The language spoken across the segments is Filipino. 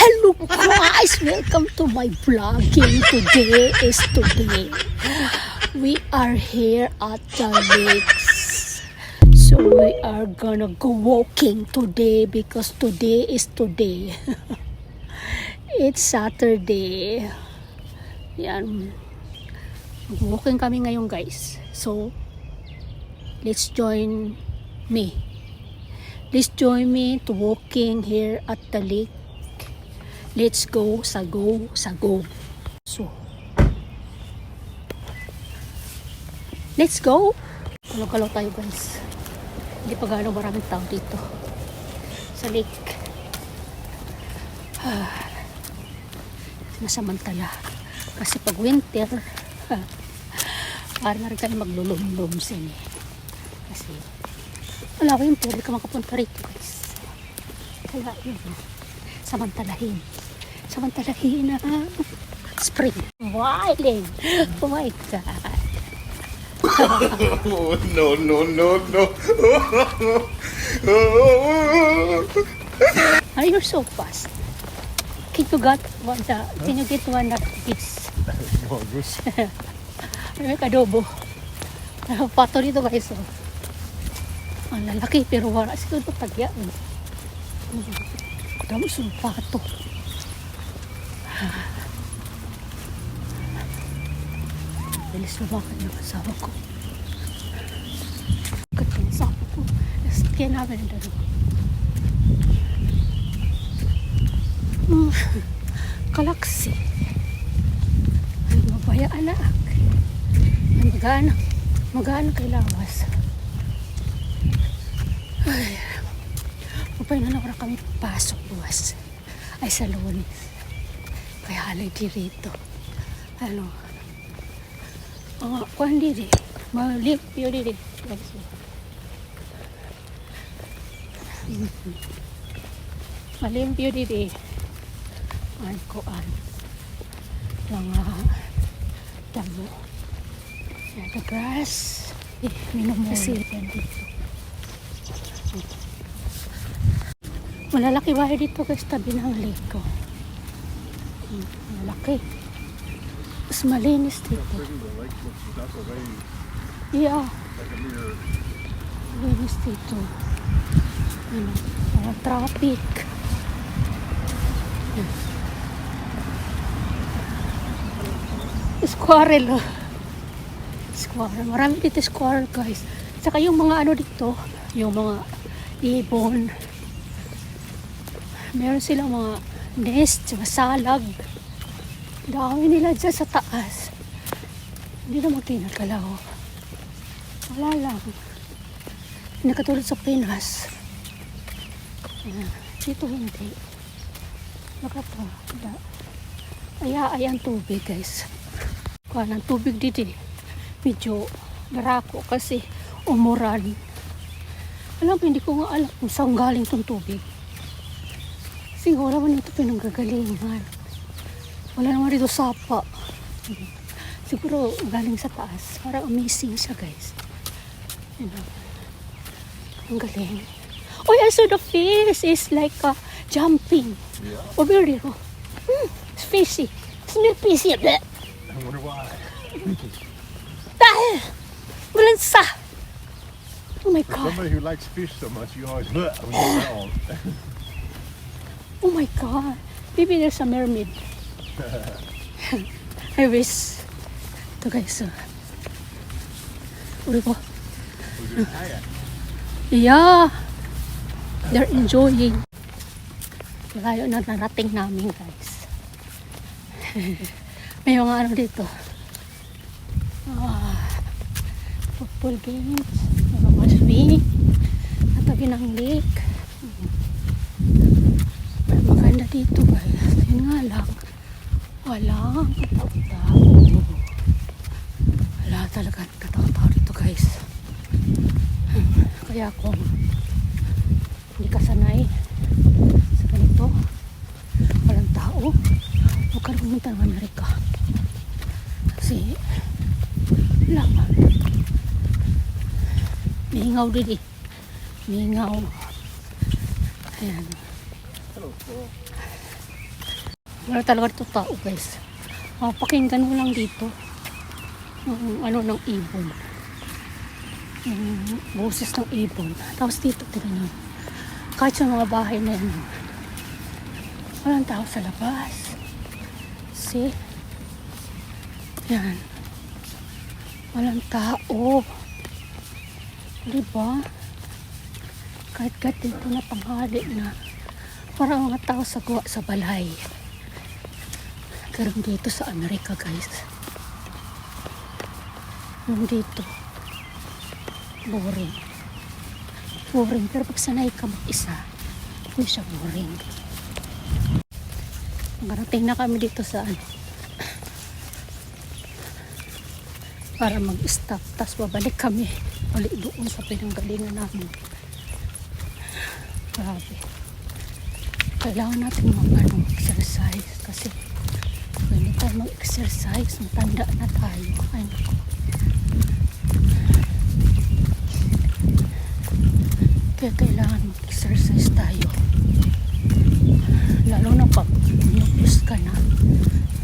Hello guys! Welcome to my vlogging. Today. We are here at the lakes. So we are gonna go walking today because today is today. It's Saturday. Yan. Walking kami ngayon guys. So, let's join me. Please join me to walking here at the lake. Let's go sa go. So, let's go. Kalaw-kalaw tayo guys. Hindi pa gaano maraming tao dito sa lake. Nasamantala. Kasi pag winter, para na rin kayo maglulumlum sini. Kasi wala ko yung pwede ka makapunta rito guys. Wala yun. Samantalahin na spring. Wilding. Oh my God. Oh, no. Are you so fast? Can you get one that is? Bagus. May kadobo. Pato dito guys. Oh. Ang lalaki pero wala siguro tagya. Dami sa pato. Bilis lumakad ng asawa ko. Katong sapo ko. Nasakyan namin ang daro. Kalaksi. Ay, mabaya anak. Ay, mag-aana kay lawas. Ay, upay na naman kami pasok buwas. Ay, sa Lunes. Kaya halay dito. Ano? Kuhan diri. Malimpyo diri. Malimpyo diri. Kuan. Mga damo. The grass. Minum kasi yan dito. Malalaki bahay dito guys, tabi ng lake ko. Malaki. Mas malinis dito. Yeah. Malinis dito. Mga traffic. Squirrel. Oh. Squirrel. Marami dito squirrel guys. Saka yung mga ano dito, yung mga ibon. Meron silang mga nest, mga salag. Dami nila dyan sa taas. Hindi naman tinagalaw. Wala lang. Hindi katulad sa Pinas. Dito hindi. Baka to. Ayan tubig guys. Kuha ng tubig dito. Medyo darako kasi umuran. Alam ko, hindi ko nga alam kung saan galing tong tubig. Siguro naman ito pinanggagalingan. Wala naman dito sapa. Siguro galing sa taas. Para amazing siya guys. Ang galing. Oh, I saw the fish is like jumping. Yeah. Over there. It's fishy. Smell fishy. I wonder why. Dahil! Malansa! Oh my For God. somebody who likes fish so much, you always when you're around. Oh my God. Maybe there's a mermaid. I wish. Ito guys. Uri ko. Yeah. They're enjoying. Malayo na narating namin guys. May mga ano dito. Football games. Mga swimming. Natabi ng lake. Maganda dito guys. Yun nga lang. Walang katao-tao. Wala talaga katao-tao dito guys. Kaya kung hindi ka sanay sa ganito, walang tao, huwag ka pumunta ng Amerika. Kasi wala ka. Mihingaw din eh. Mihingaw. Ayan. Wala talaga ito tao guys. Pakinggan mo lang dito. Yung ano ng ibon. Yung boses ng ibon. Tapos dito, tingnan nyo. Kahit sa mga bahay na yun, walang tao sa labas. See? Yan. Walang tao. Diba? Kahit dito na tanghali na. Parang mga tao sa balay. Karoon dito sa Amerika guys. Yung dito. Boring. Boring. Pero pag sanay ka mag-isa, hindi siya boring. Marating na kami dito sa ano. Para mag-stop. Tapos babalik kami. Balik doon sa pinanggalingan namin. Grabe. Kailangan natin mag-exercise kasi kung hindi tayo mag-exercise, matanda na tayo. Ay, naku. Kaya kailangan mag-exercise tayo. Lalo na pag nupus ka na.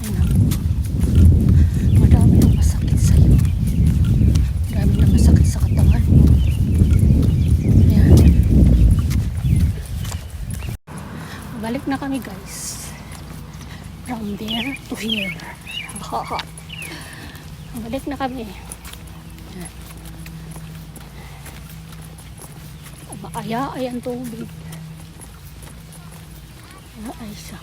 Ay, naku. Madami na masakit sa'yo. Madami na masakit sa katawan mo. Ayan. Balik na kami guys. From there to here. Balik na kami. Ayan. Maaya-ay ang tubig. Ay siya.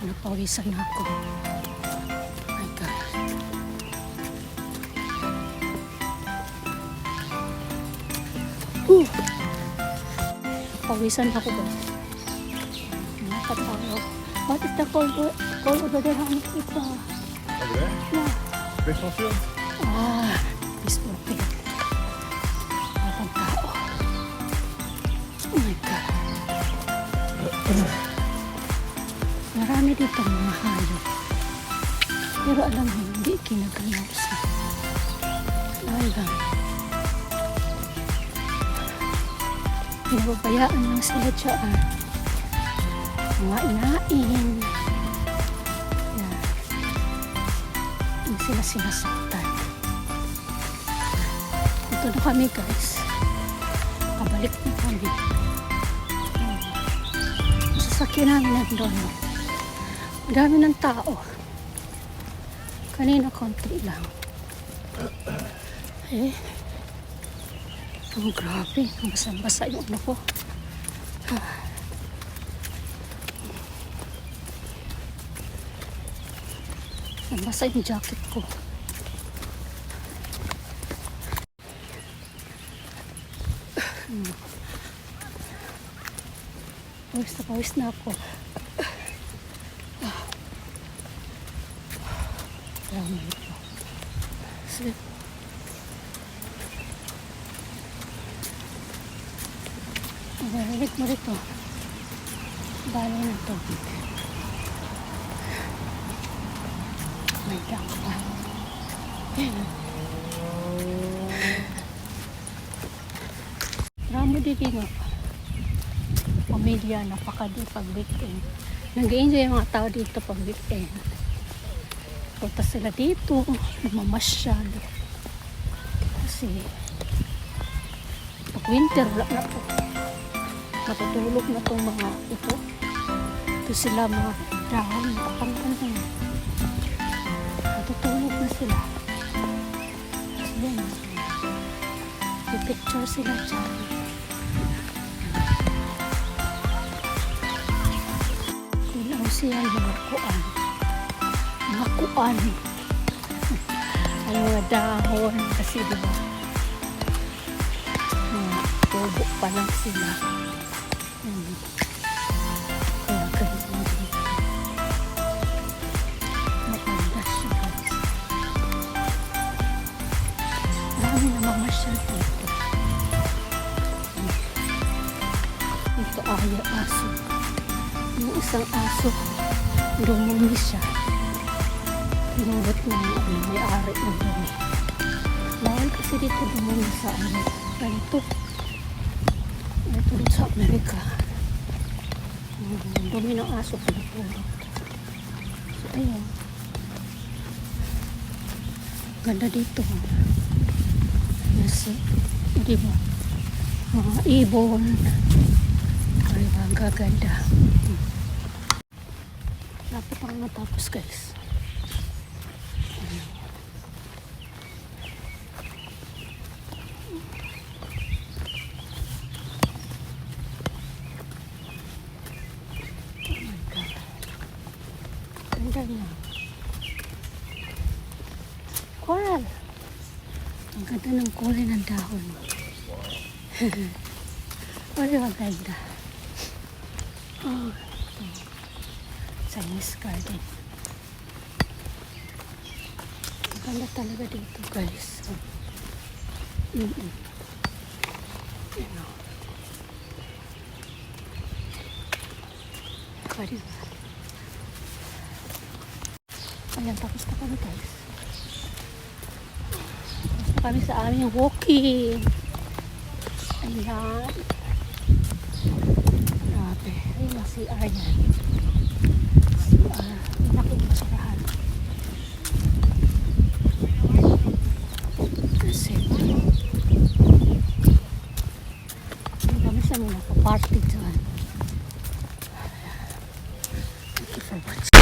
Napawisan na ako. Oh my God. Pawisan ako ba? Nakatayo. What is the cold over there? It's Over there? yeah. Baseball field? Baseball field. Walang tao. Oh my God. Marami dito mga hayop. Pero alam mo, hindi kinagalaw siya. Talagang. Pinababayaan lang sila dyan. Mga inain. Yan. Hindi sila sinasaktan. Ito na kami guys. Kabalik na kami. Sasakyan namin nandun. Dami ng tao. Kanina konti lang. Ang grabe. Basang-basa yung ano ko. Basa yung jacket ko. Pawis na ako. Dami ito. Sige. Marinig mo rito. Dami ng tubig. May dangka. Ramo dito nga. Pamilya, napakadi pag weekend. Nag-enjoy yung mga tao dito pag weekend. Punta sila dito, namamasyal. Kasi pag winter, wala na po. Matutulog na itong mga ito. Ito sila mga dahon, nakapangkan. Matutulog na sila. Tapos yan, pipicture sila dyan. Ilaw siya mga kuan. Mga kuan. Ang mga dahon. Kasi diba, tubo pa lang sila. Kaya ganyan dito. Maganda siya guys. Marami namamasyal dito. Ito ay aso. Yung isang aso, dumumi siya. Pinulot ng may-ari ng dumi. Bawal kasi dito dumumi sa ano. Ganito. Ito sa Amerika. Dumi ng aso pinapulot. So, ayun. Ganda dito. Yes, di ba? Mga ibon. Ay, ang gaganda. Lapit ako matapos, guys. Ganda niya. Coral. Ang ganda ng kulay ng dahon. Wala maganda. Oh, Chinese garden. Ang ganda talaga dito, guys. Ano. Kariba. Ayan, tapos na kami, guys. Tapos na kami sa aming walking. Ayan. Grabe. Ayun na, CR yan. CR. Nakikipasarahan. Kasi, ayun kami sa mga party dyan. Thank you for watching.